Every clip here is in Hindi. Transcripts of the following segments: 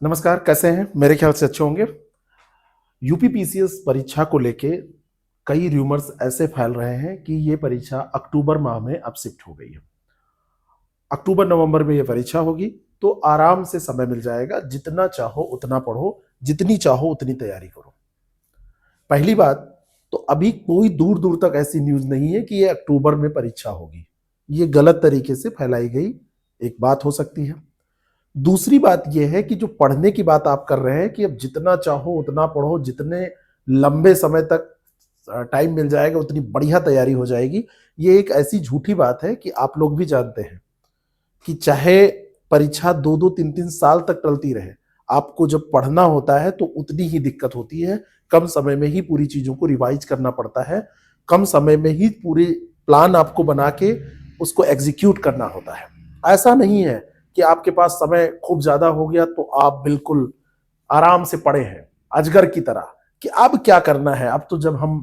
नमस्कार, कैसे हैं? मेरे ख्याल से अच्छे होंगे। यूपीपीसीएस परीक्षा को लेके कई रूमर्स ऐसे फैल रहे हैं कि ये परीक्षा अक्टूबर माह में अब शिफ्ट हो गई है। अक्टूबर नवंबर में ये परीक्षा होगी, तो आराम से समय मिल जाएगा। जितना चाहो उतना पढ़ो, जितनी चाहो उतनी तैयारी करो। पहली बात तो अभी कोई दूर दूर तक ऐसी न्यूज नहीं है कि ये अक्टूबर में परीक्षा होगी। ये गलत तरीके से फैलाई गई एक बात हो सकती है। दूसरी बात यह है कि जो पढ़ने की बात आप कर रहे हैं कि अब जितना चाहो उतना पढ़ो, जितने लंबे समय तक टाइम मिल जाएगा उतनी बढ़िया तैयारी हो जाएगी। ये एक ऐसी झूठी बात है कि आप लोग भी जानते हैं कि चाहे परीक्षा 2-2 3-3 साल तक टलती रहे, आपको जब पढ़ना होता है तो उतनी ही दिक्कत होती है। कम समय में ही पूरी चीजों को रिवाइज करना पड़ता है, कम समय में ही पूरे प्लान आपको बना के उसको एग्जीक्यूट करना होता है। ऐसा नहीं है कि आपके पास समय खूब ज्यादा हो गया तो आप बिल्कुल आराम से पढ़े हैं अजगर की तरह कि अब क्या करना है, अब तो जब हम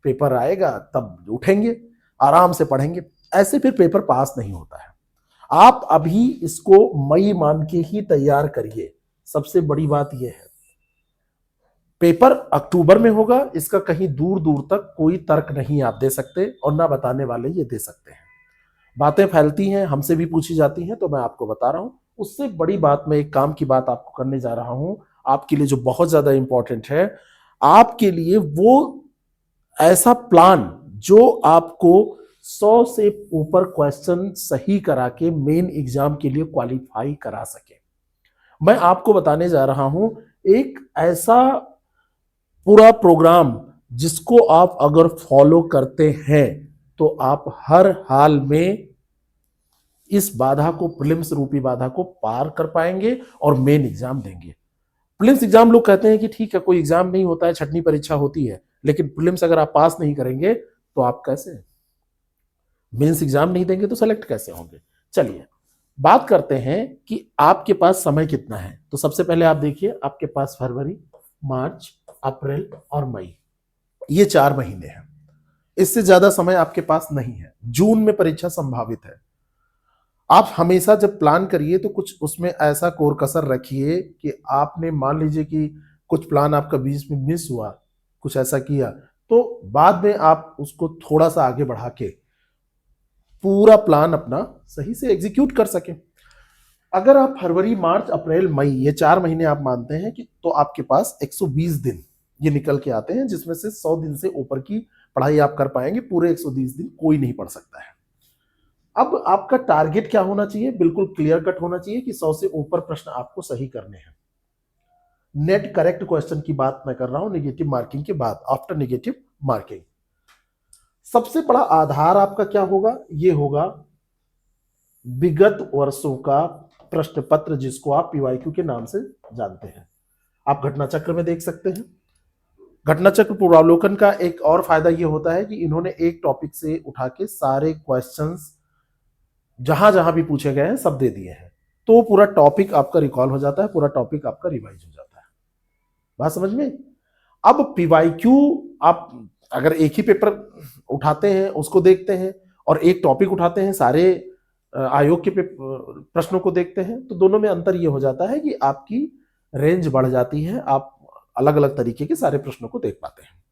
पेपर आएगा तब उठेंगे आराम से पढ़ेंगे। ऐसे फिर पेपर पास नहीं होता है। आप अभी इसको मई मान के ही तैयार करिए। सबसे बड़ी बात यह है, पेपर अक्टूबर में होगा, इसका कहीं दूर दूर तक कोई तर्क नहीं आप दे सकते और ना बताने वाले ये दे सकते हैं। बातें फैलती हैं, हमसे भी पूछी जाती हैं, तो मैं आपको बता रहा हूं। उससे बड़ी बात, मैं एक काम की बात आपको करने जा रहा हूं, आपके लिए जो बहुत ज्यादा इंपॉर्टेंट है। आपके लिए वो ऐसा प्लान जो आपको 100 से ऊपर क्वेश्चन सही करा के मेन एग्जाम के लिए क्वालिफाई करा सके। मैं आपको बताने जा रहा हूं एक ऐसा पूरा प्रोग्राम जिसको आप अगर फॉलो करते हैं तो आप हर हाल में इस बाधा को, प्रीलिम्स रूपी बाधा को पार कर पाएंगे और मेन एग्जाम देंगे। प्रीलिम्स एग्जाम लोग कहते हैं कि ठीक है कोई एग्जाम नहीं होता है, छठवीं परीक्षा होती है, लेकिन प्रीलिम्स अगर आप पास नहीं करेंगे तो आप कैसे, मेंस एग्जाम नहीं देंगे तो सेलेक्ट कैसे होंगे। चलिए बात करते हैं कि आपके पास समय कितना है। तो सबसे पहले आप देखिए, आपके पास फरवरी, मार्च, अप्रैल और मई, ये 4 महीने हैं। इससे ज्यादा समय आपके पास नहीं है। जून में परीक्षा संभावित है। आप हमेशा जब प्लान करिए तो कुछ उसमें ऐसा कोर कसर रखिए कि आपने मान लीजिए कि कुछ प्लान आपका बीच में मिस हुआ, कुछ ऐसा किया, तो बाद में आप उसको थोड़ा सा आगे बढ़ा के पूरा प्लान अपना सही से एग्जीक्यूट कर सके। अगर आप फरवरी, मार्च, अप्रैल, मई, ये 4 महीने आप मानते हैं कि तो आपके पास 120 दिन ये निकल के आते हैं, जिसमें से 100 दिन से ऊपर की पढ़ाई आप कर पाएंगे। पूरे 120 दिन कोई नहीं पढ़ सकता है। अब आपका टारगेट क्या होना चाहिए? बिल्कुल क्लियर कट होना चाहिए कि 100 से ऊपर प्रश्न आपको सही करने हैं। नेट करेक्ट क्वेश्चन की बात मैं कर रहा हूं नेगेटिव मार्किंग के बाद, आफ्टर नेगेटिव मार्किंग। सबसे बड़ा आधार आपका क्या होगा? ये होगा विगत वर्षों का प्रश्न पत्र, जिसको आप पीवाईक्यू के नाम से जानते हैं। आप घटना चक्र में देख सकते हैं। घटना चक्र पूर्वावलोकन का एक और फायदा यह होता है कि इन्होंने एक टॉपिक से उठा के सारे क्वेश्चंस जहां जहां भी पूछे गए हैं सब दे दिए हैं। तो पूरा टॉपिक आपका रिकॉल हो जाता है, पूरा टॉपिक आपका रिवाइज हो जाता है। बात समझ में? अब पीवाईक्यू आप अगर एक ही पेपर उठाते हैं उसको देखते हैं और एक टॉपिक उठाते हैं सारे आयोग के प्रश्नों को देखते हैं, तो दोनों में अंतर यह हो जाता है कि आपकी रेंज बढ़ जाती है, आप अलग अलग तरीके के सारे प्रश्नों को देख पाते हैं।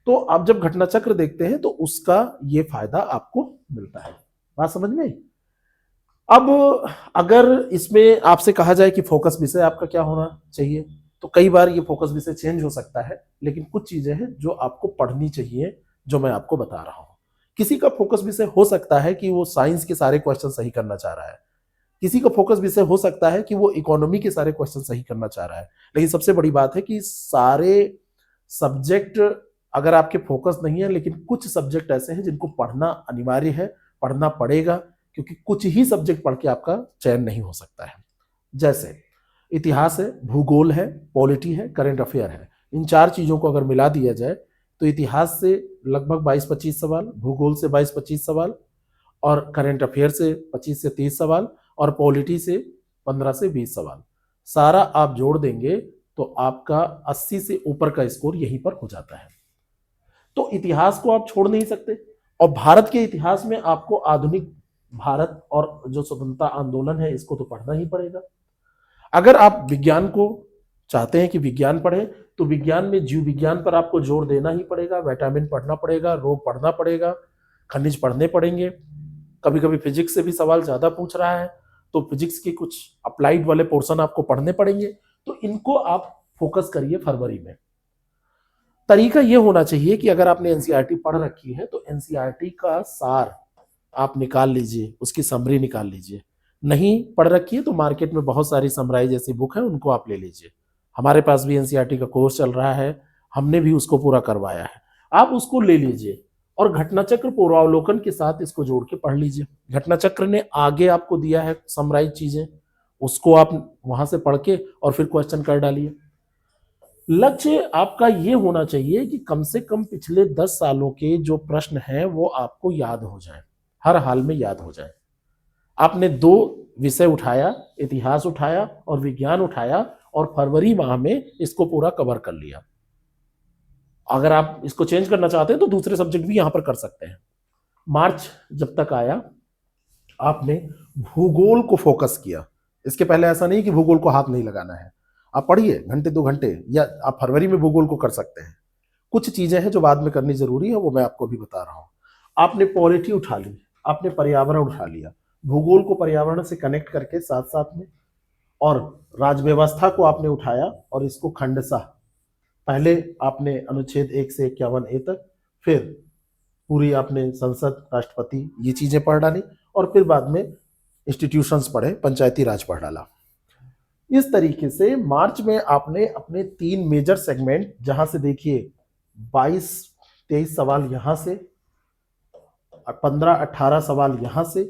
तो आप जब घटना चक्र देखते हैं तो उसका ये फायदा आपको मिलता है। बात समझ में? अब अगर इसमें आपसे कहा जाए कि फोकस विषय आपका क्या होना चाहिए, तो कई बार ये फोकस विषय चेंज हो सकता है, लेकिन कुछ चीजें हैं जो आपको पढ़नी चाहिए, जो मैं आपको बता रहा हूं। किसी का फोकस विषय हो सकता है कि वो साइंस के सारे क्वेश्चन सही करना चाह रहा है, किसी का फोकस विषय हो सकता है कि वो इकोनॉमी के सारे क्वेश्चन सही करना चाह रहा है। लेकिन सबसे बड़ी बात है कि सारे सब्जेक्ट अगर आपके फोकस नहीं है, लेकिन कुछ सब्जेक्ट ऐसे हैं जिनको पढ़ना अनिवार्य है, पढ़ना पड़ेगा, क्योंकि कुछ ही सब्जेक्ट पढ़ के आपका चयन नहीं हो सकता है। जैसे इतिहास है, भूगोल है, पॉलिटी है, करंट अफेयर है। इन 4 चीजों को अगर मिला दिया जाए तो इतिहास से लगभग 22-25 सवाल, भूगोल से 22-25 सवाल, और करंट अफेयर से 25 से 30 सवाल, और पॉलिटी से 15 से 20 सवाल, सारा आप जोड़ देंगे तो आपका 80 से ऊपर का स्कोर यहीं पर हो जाता है। तो इतिहास को आप छोड़ नहीं सकते, और भारत के इतिहास में आपको आधुनिक भारत और जो स्वतंत्रता आंदोलन है इसको तो पढ़ना ही पड़ेगा। अगर आप विज्ञान को चाहते हैं कि विज्ञान पढ़े, तो विज्ञान में जीव विज्ञान पर आपको जोर देना ही पड़ेगा, विटामिन पढ़ना पड़ेगा, रोग पढ़ना पड़ेगा, खनिज पढ़ने पड़ेंगे। कभी कभी फिजिक्स से भी सवाल ज्यादा पूछ रहा है, तो फिजिक्स के कुछ अप्लाइड वाले पोर्शन आपको पढ़ने पड़ेंगे। तो इनको आप फोकस करिए फरवरी में। तरीका यह होना चाहिए कि अगर आपने एनसीईआरटी पढ़ रखी है तो एनसीईआरटी का सार आप निकाल लीजिए, उसकी समरी निकाल लीजिए। नहीं पढ़ रखी है तो मार्केट में बहुत सारी समराई जैसी बुक है, उनको आप ले लीजिए। हमारे पास भी एनसीईआरटी का कोर्स चल रहा है, हमने भी उसको पूरा करवाया है। आप उसको ले लीजिए और घटनाचक्र पूर्वावलोकन के साथ इसको जोड़ के पढ़ लीजिए। घटनाचक्र ने आगे आपको दिया है समराइज चीजें, उसको आप वहां से पढ़ के और फिर क्वेश्चन कर डालिए। लक्ष्य आपका ये होना चाहिए कि कम से कम पिछले 10 सालों के जो प्रश्न हैं वो आपको याद हो जाए, हर हाल में याद हो जाए। आपने 2 विषय उठाया, इतिहास उठाया और विज्ञान उठाया, और फरवरी माह में इसको पूरा कवर कर लिया। अगर आप इसको चेंज करना चाहते हैं तो दूसरे सब्जेक्ट भी यहां पर कर सकते हैं। मार्च जब तक आया आपने भूगोल को फोकस किया। इसके पहले ऐसा नहीं कि भूगोल को हाथ नहीं लगाना है, आप पढ़िए घंटे 2 घंटे, या आप फरवरी में भूगोल को कर सकते हैं। कुछ चीजें हैं जो बाद में करनी जरूरी है, वो मैं आपको अभी बता रहा हूं। आपने पॉलिटी उठा ली, आपने पर्यावरण उठा लिया, भूगोल को पर्यावरण से कनेक्ट करके साथ साथ में, और राज व्यवस्था को आपने उठाया और इसको खंडशः, पहले आपने अनुच्छेद 1 से 51A तक, फिर पूरी आपने संसद, राष्ट्रपति, ये चीजें पढ़ डाली, और फिर बाद में इंस्टीट्यूशंस पढ़े, पंचायती राज पढ़ डाला। इस तरीके से मार्च में आपने अपने 3 मेजर सेगमेंट, जहां से देखिए 22-23 सवाल यहां से, 15-18 सवाल यहां से,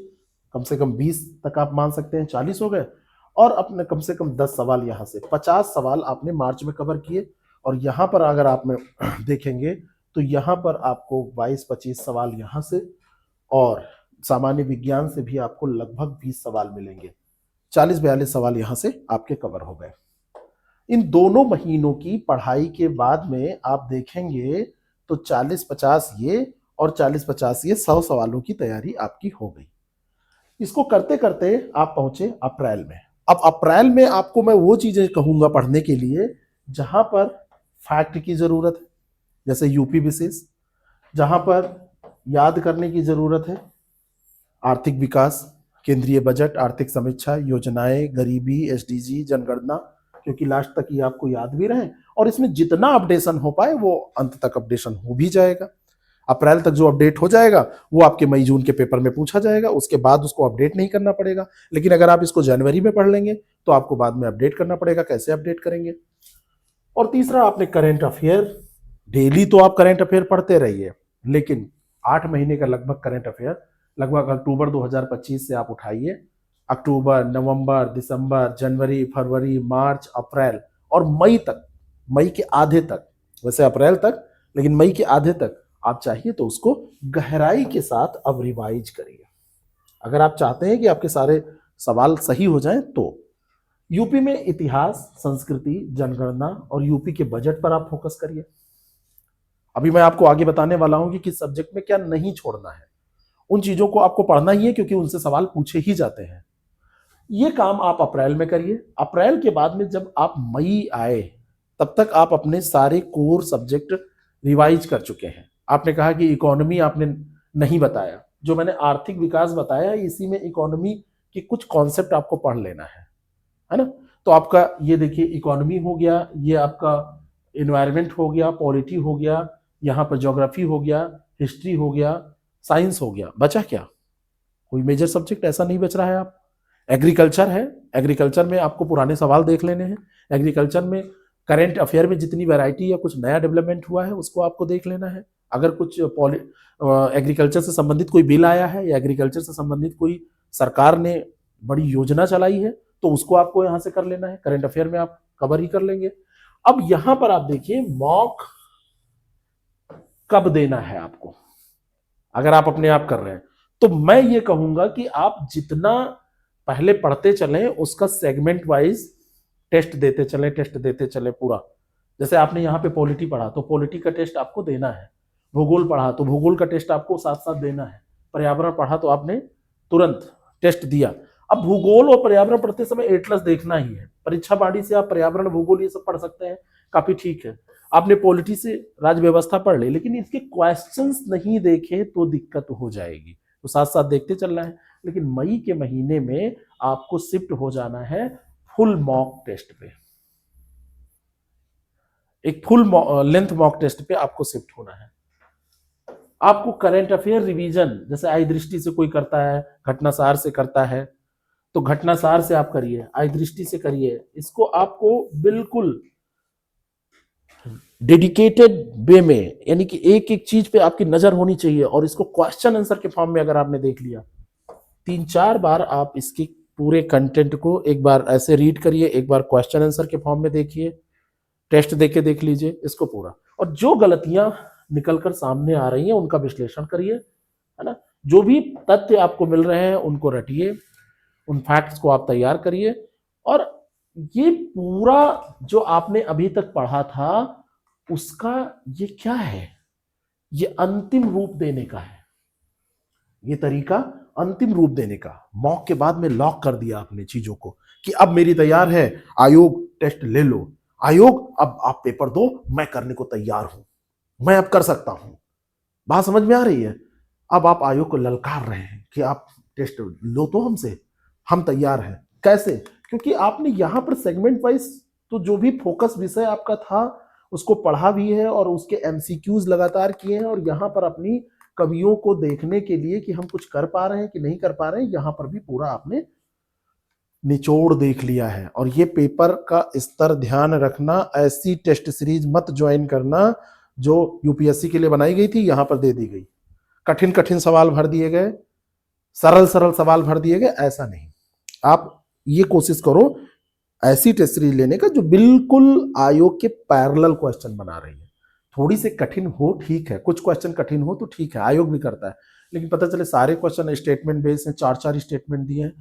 कम से कम 20 तक आप मान सकते हैं, 40 हो गए, और अपने कम से कम 10 सवाल यहां से, 50 सवाल आपने मार्च में कवर किए। और यहां पर अगर आप में देखेंगे तो यहां पर आपको 22-25 सवाल यहां से, और सामान्य विज्ञान से भी आपको लगभग 20 सवाल मिलेंगे। 40-42 सवाल यहां से आपके कवर हो गए। इन दोनों महीनों की पढ़ाई के बाद में आप देखेंगे तो 40-50 ये और 40-50 ये, 100 सवालों की तैयारी आपकी हो गई। इसको करते करते आप पहुंचे अप्रैल में। अब अप्रैल में आपको मैं वो चीजें कहूंगा पढ़ने के लिए जहां पर फैक्ट की जरूरत है, जैसे यूपी विशेष, जहां पर याद करने की जरूरत है आर्थिक विकास, केंद्रीय बजट, आर्थिक समीक्षा, योजनाएं, गरीबी, एसडीजी, जनगणना, क्योंकि लास्ट तक ये आपको याद भी रहे, और इसमें जितना अपडेशन हो पाए वो अंत तक अपडेशन हो भी जाएगा। अप्रैल तक जो अपडेट हो जाएगा वो आपके मई जून के पेपर में पूछा जाएगा, उसके बाद उसको अपडेट नहीं करना पड़ेगा। लेकिन अगर आप इसको जनवरी में पढ़ लेंगे तो आपको बाद में अपडेट करना पड़ेगा। कैसे अपडेट करेंगे? और तीसरा, आपने करंट अफेयर, डेली तो आप करंट अफेयर पढ़ते रहिए, लेकिन 8 महीने का लगभग करंट अफेयर, लगभग अक्टूबर 2025 से आप उठाइए, अक्टूबर, नवंबर, दिसंबर, जनवरी, फरवरी, मार्च, अप्रैल और मई तक, मई के आधे तक, वैसे अप्रैल तक लेकिन मई के आधे तक आप चाहिए तो उसको गहराई के साथ अब रिवाइज करिए। अगर आप चाहते हैं कि आपके सारे सवाल सही हो जाएं तो यूपी में इतिहास, संस्कृति, जनगणना और यूपी के बजट पर आप फोकस करिए। अभी मैं आपको आगे बताने वाला हूं कि किस सब्जेक्ट में क्या नहीं छोड़ना है। उन चीजों को आपको पढ़ना ही है क्योंकि उनसे सवाल पूछे ही जाते हैं। ये काम आप अप्रैल में करिए। अप्रैल के बाद में जब आप मई आए तब तक आप अपने सारे कोर सब्जेक्ट रिवाइज कर चुके हैं। आपने कहा कि इकोनॉमी आपने नहीं बताया, जो मैंने आर्थिक विकास बताया इसी में इकोनॉमी की कुछ कॉन्सेप्ट आपको पढ़ लेना है ना। तो आपका ये देखिए इकोनॉमी हो गया, ये आपका एनवायरनमेंट हो गया, पॉलिटी हो गया, यहाँ पर ज्योग्राफी हो गया, हिस्ट्री हो गया, साइंस हो गया। बचा क्या? कोई मेजर सब्जेक्ट ऐसा नहीं बच रहा है। आप एग्रीकल्चर है, एग्रीकल्चर में आपको पुराने सवाल देख लेने हैं। एग्रीकल्चर में करंट अफेयर में जितनी वैरायटी या कुछ नया डेवलपमेंट हुआ है उसको आपको देख लेना है। अगर कुछ एग्रीकल्चर से संबंधित कोई बिल आया है या एग्रीकल्चर से संबंधित कोई सरकार ने बड़ी योजना चलाई है तो उसको आपको यहां से कर लेना है। करंट अफेयर में आप कवर ही कर लेंगे। अब यहां पर आप देखिए मॉक कब देना है आपको, अगर आप अपने आप कर रहे हैं तो मैं ये कहूंगा कि आप जितना पहले पढ़ते चलें उसका सेगमेंट वाइज टेस्ट देते चले पूरा। जैसे आपने यहाँ पे पॉलिटी पढ़ा तो पॉलिटी का टेस्ट आपको देना है, भूगोल पढ़ा तो भूगोल का टेस्ट आपको साथ साथ देना है, पर्यावरण पढ़ा तो आपने तुरंत टेस्ट दिया। अब भूगोल और पर्यावरण पढ़ते समय एटलस देखना ही है। परीक्षा बाड़ी से आप पर्यावरण भूगोल ये सब पढ़ सकते हैं, काफी ठीक है। आपने पॉलिटी से राज्य व्यवस्था पढ़ ली, लेकिन इसके क्वेश्चंस नहीं देखे तो दिक्कत हो जाएगी, तो साथ साथ देखते चलना है। लेकिन मई के महीने में आपको शिफ्ट हो जाना है फुल मॉक टेस्ट पे, एक फुल लेंथ मॉक टेस्ट पे आपको शिफ्ट होना है। आपको करंट अफेयर रिवीजन, जैसे आई दृष्टि से कोई करता है, घटनासार से करता है, तो घटनासार से आप करिए, आई दृष्टि से करिए। इसको आपको बिल्कुल डेडिकेटेड वे में, यानी कि एक एक चीज पे आपकी नजर होनी चाहिए, और इसको क्वेश्चन आंसर के फॉर्म में अगर आपने देख लिया, 3-4 बार आप इसके पूरे कंटेंट को एक बार ऐसे रीड करिए, एक बार क्वेश्चन आंसर के फॉर्म में देखिए, टेस्ट देके देख लीजिए इसको पूरा, और जो गलतियां निकलकर सामने आ रही हैं उनका विश्लेषण करिए, है ना। जो भी तथ्य आपको मिल रहे हैं उनको रटिए, उन फैक्ट्स को आप तैयार करिए, और ये पूरा जो आपने अभी तक पढ़ा था उसका ये क्या है, ये अंतिम रूप देने का है, ये तरीका अंतिम रूप देने का। मॉक के बाद में लॉक कर दिया आपने चीजों को कि अब मेरी तैयार है, आयोग टेस्ट ले लो, आयोग अब आप पेपर दो, मैं करने को तैयार हूं, मैं अब कर सकता हूं। बात समझ में आ रही है? अब आप आयोग को ललकार रहे हैं कि आप टेस्ट लो तो हमसे, हम तैयार हैं। कैसे? क्योंकि आपने यहां पर सेगमेंट वाइज तो जो भी फोकस विषय आपका था उसको पढ़ा भी है, और उसके एमसीक्यूज लगातार किए हैं, और यहां पर अपनी कमियों को देखने के लिए कि हम कुछ कर पा रहे हैं कि नहीं कर पा रहे हैं, यहां पर भी पूरा आपने निचोड़ देख लिया है। और ये पेपर का स्तर ध्यान रखना, ऐसी टेस्ट सीरीज मत ज्वाइन करना जो यूपीएससी के लिए बनाई गई थी, यहां पर दे दी गई, कठिन कठिन सवाल भर दिए गए, सरल सरल सवाल भर दिए गए, ऐसा नहीं। आप ये कोशिश करो ऐसी टेस्ट सीरीज लेने का जो बिल्कुल आयोग के पैरेलल क्वेश्चन बना रही है। थोड़ी सी कठिन हो ठीक है, कुछ क्वेश्चन कठिन हो तो ठीक है, आयोग भी करता है, लेकिन पता चले सारे क्वेश्चन स्टेटमेंट बेस्ड हैं, 4-4 स्टेटमेंट दिए हैं,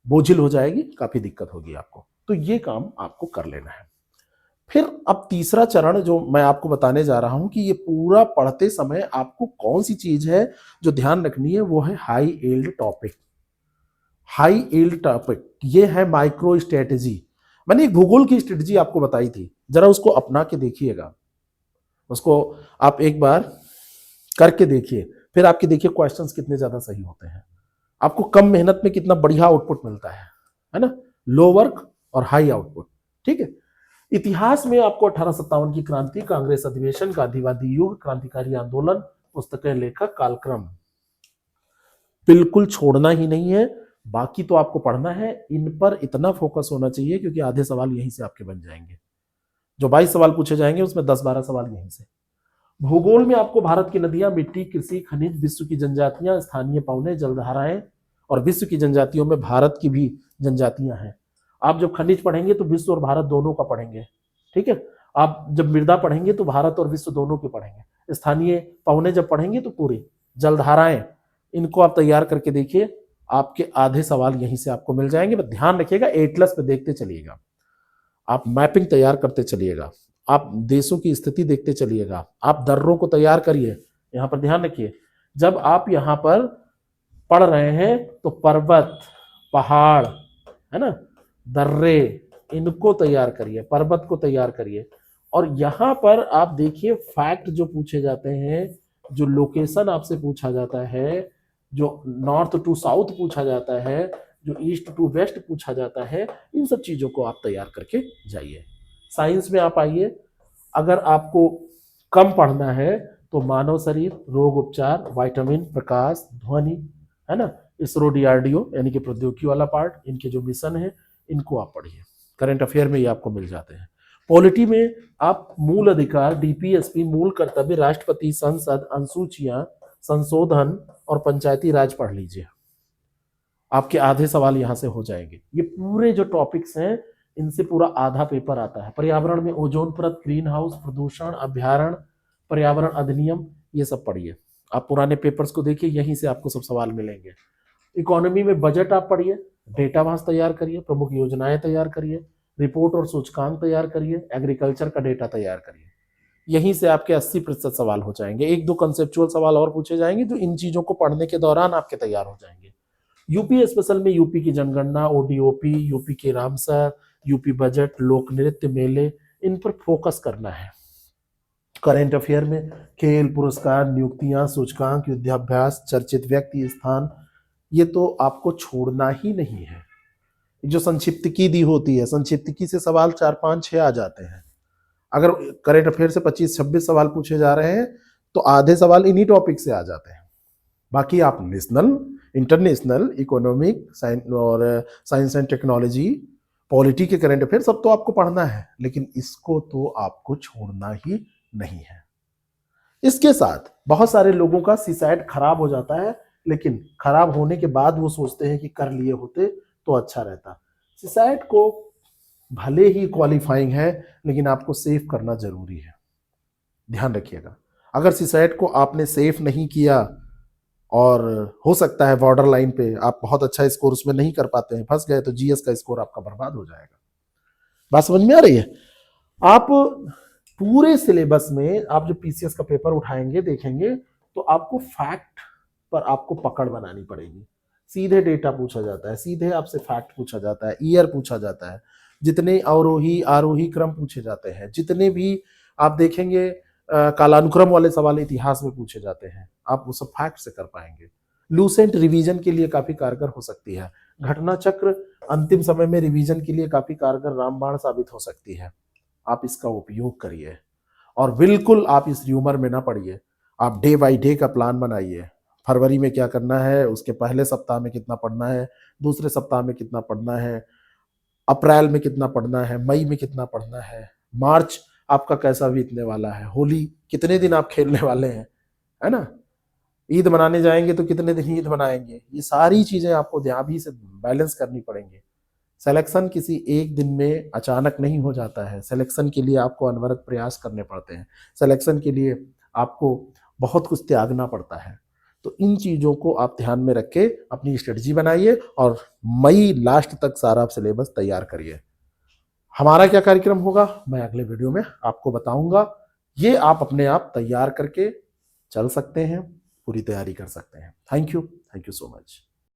बोझिल हो जाएगी, काफी दिक्कत होगी आपको। तो ये काम आपको कर लेना है। फिर अब तीसरा चरण जो मैं आपको बताने जा रहा हूं कि ये पूरा पढ़ते समय आपको कौन सी चीज है जो ध्यान रखनी है, वो है high yield topic. High yield topic ये है माइक्रो स्ट्रेटेजी। मैंने एक भूगोल की स्ट्रेटेजी आपको बताई थी, जरा उसको अपना के देखिएगा, उसको आप एक बार करके देखिए, फिर आपके देखिए क्वेश्चंस कितने ज्यादा सही होते हैं, आपको कम मेहनत में कितना बढ़िया आउटपुट मिलता है ना, लो वर्क और हाई आउटपुट। ठीक है। इतिहास में आपको 1857 की क्रांति, कांग्रेस अधिवेशन, गांधीवादी युग, क्रांतिकारी आंदोलन, पुस्तकें, लेखक, कालक्रम बिल्कुल छोड़ना ही नहीं है। बाकी तो आपको पढ़ना है, इन पर इतना फोकस होना चाहिए क्योंकि आधे सवाल यहीं से आपके बन जाएंगे। जो 22 सवाल पूछे जाएंगे उसमें 10-12 सवाल यहीं से। भूगोल में आपको भारत की नदियां, मिट्टी, कृषि, खनिज, विश्व की जनजातियां, स्थानीय पौधे, जलधाराएं, और विश्व की जनजातियों में भारत की भी जनजातियां हैं। आप जब खनिज पढ़ेंगे तो विश्व और भारत दोनों का पढ़ेंगे। ठीक है। आप जब मृदा पढ़ेंगे तो भारत और विश्व दोनों के पढ़ेंगे। स्थानीय पौधे जब पढ़ेंगे तो पूरे, जलधाराएं, इनको आप तैयार करके देखिए, आपके आधे सवाल यहीं से आपको मिल जाएंगे। बस ध्यान रखिएगा, एटलस पे देखते चलिएगा, आप मैपिंग तैयार करते चलिएगा, आप देशों की स्थिति देखते चलिएगा, आप दर्रों को तैयार करिए। यहां पर ध्यान रखिए, जब आप यहां पर पढ़ रहे हैं तो पर्वत, पहाड़, है ना, दर्रे, इनको तैयार करिए, पर्वत को तैयार करिए। और यहां पर आप देखिए फैक्ट जो पूछे जाते हैं, जो लोकेशन आपसे पूछा जाता है, जो नॉर्थ टू साउथ पूछा जाता है, जो ईस्ट टू वेस्ट पूछा जाता है, इन सब चीजों को आप तैयार करके जाइए। साइंस में आप आइए, अगर आपको कम पढ़ना है तो मानव शरीर, रोग उपचार, विटामिन, प्रकाश, ध्वनि, है ना, इसरो डीआरडीओ यानी कि प्रौद्योगिकी वाला पार्ट, इनके जो मिशन है इनको आप पढ़िए। करंट अफेयर में ये आपको मिल जाते हैं। पॉलिटी में आप मूल अधिकार, डीपीएसपी, मूल कर्तव्य, राष्ट्रपति, संसद, अनुसूचियां, संशोधन और पंचायती राज पढ़ लीजिए, आपके आधे सवाल यहां से हो जाएंगे। ये पूरे जो टॉपिक्स हैं इनसे पूरा आधा पेपर आता है। पर्यावरण में ओजोन परत, ग्रीन हाउस, प्रदूषण, अभ्यारण्य, पर्यावरण अधिनियम, ये सब पढ़िए। आप पुराने पेपर्स को देखिए, यहीं से आपको सब सवाल मिलेंगे। इकोनॉमी में बजट आप पढ़िए, डेटा वहां तैयार करिए, प्रमुख योजनाएं तैयार करिए, रिपोर्ट और सूचकांक तैयार करिए, एग्रीकल्चर का डेटा तैयार करिए। यहीं से आपके 80% सवाल हो जाएंगे। 1-2 कंसेप्चुअल सवाल और पूछे जाएंगे जो इन चीजों को पढ़ने के दौरान आपके तैयार हो जाएंगे। यूपी स्पेशल में यूपी की जनगणना, ओडीओपी, यूपी के रामसर, यूपी बजट, लोक नृत्य, मेले, इन पर फोकस करना है। करेंट अफेयर में खेल, पुरस्कार, नियुक्तियां, सूचकांक, युद्धाभ्यास, चर्चित व्यक्ति, स्थान, ये तो आपको छोड़ना ही नहीं है। जो संक्षिप्तकी दी होती है, संक्षिप्तकी से सवाल 4, 5, 6 आ जाते हैं। अगर करेंट अफेयर से 25, 26 सवाल पूछे जा रहे हैं तो आधे सवाल इन्हीं टॉपिक से आ जाते हैं। बाकी आप national, international, economic, science and technology, polity के करंट अफेयर सब तो आपको पढ़ना है, लेकिन इसको तो आपको छोड़ना ही नहीं है। इसके साथ बहुत सारे लोगों का सीसैट खराब हो जाता है, लेकिन खराब होने के बाद वो सोचते हैं कि कर लिए होते तो अच्छा रहता। सीसैट को भले ही क्वालिफाइंग है, लेकिन आपको सेफ करना जरूरी है, ध्यान रखिएगा। अगर सीसैट को आपने सेफ नहीं किया और हो सकता है बॉर्डर लाइन पे आप बहुत अच्छा स्कोर उसमें नहीं कर पाते हैं, फंस गए, तो जीएस का स्कोर आपका बर्बाद हो जाएगा। बात समझ में आ रही है? आप पूरे सिलेबस में आप जब पीसीएस का पेपर उठाएंगे, देखेंगे, तो आपको फैक्ट पर आपको पकड़ बनानी पड़ेगी। सीधे डेटा पूछा जाता है, सीधे आपसे फैक्ट पूछा जाता है, ईयर पूछा जाता है, जितने अवरोही आरोही क्रम पूछे जाते हैं, जितने भी आप देखेंगे कालानुक्रम वाले सवाल इतिहास में पूछे जाते हैं, आप वो सब फैक्ट से कर पाएंगे। लूसेंट रिवीजन के लिए काफी कारगर हो सकती है। घटना चक्र अंतिम समय में रिवीजन के लिए काफी कारगर रामबाण साबित हो सकती है। आप इसका उपयोग करिए और बिल्कुल आप इस र्यूमर में ना पड़िए। आप डे बाय डे का प्लान बनाइए। फरवरी में क्या करना है, उसके पहले सप्ताह में कितना पढ़ना है, दूसरे सप्ताह में कितना पढ़ना है, अप्रैल में कितना पढ़ना है, मई में कितना पढ़ना है, मार्च आपका कैसा बीतने वाला है, होली कितने दिन आप खेलने वाले हैं, है ना, ईद मनाने जाएंगे तो कितने दिन ईद मनाएंगे, ये सारी चीजें आपको ध्यान भी से बैलेंस करनी पड़ेंगी। सिलेक्शन किसी एक दिन में अचानक नहीं हो जाता है। सिलेक्शन के लिए आपको अनवरत प्रयास करने पड़ते हैं। सिलेक्शन के लिए आपको बहुत कुछ त्यागना पड़ता है। तो इन चीज़ों को आप ध्यान में रख के अपनी स्ट्रेटजी बनाइए और मई लास्ट तक सारा आप सिलेबस तैयार करिए। हमारा क्या कार्यक्रम होगा मैं अगले वीडियो में आपको बताऊंगा। ये आप अपने आप तैयार करके चल सकते हैं, पूरी तैयारी कर सकते हैं। Thank you so much.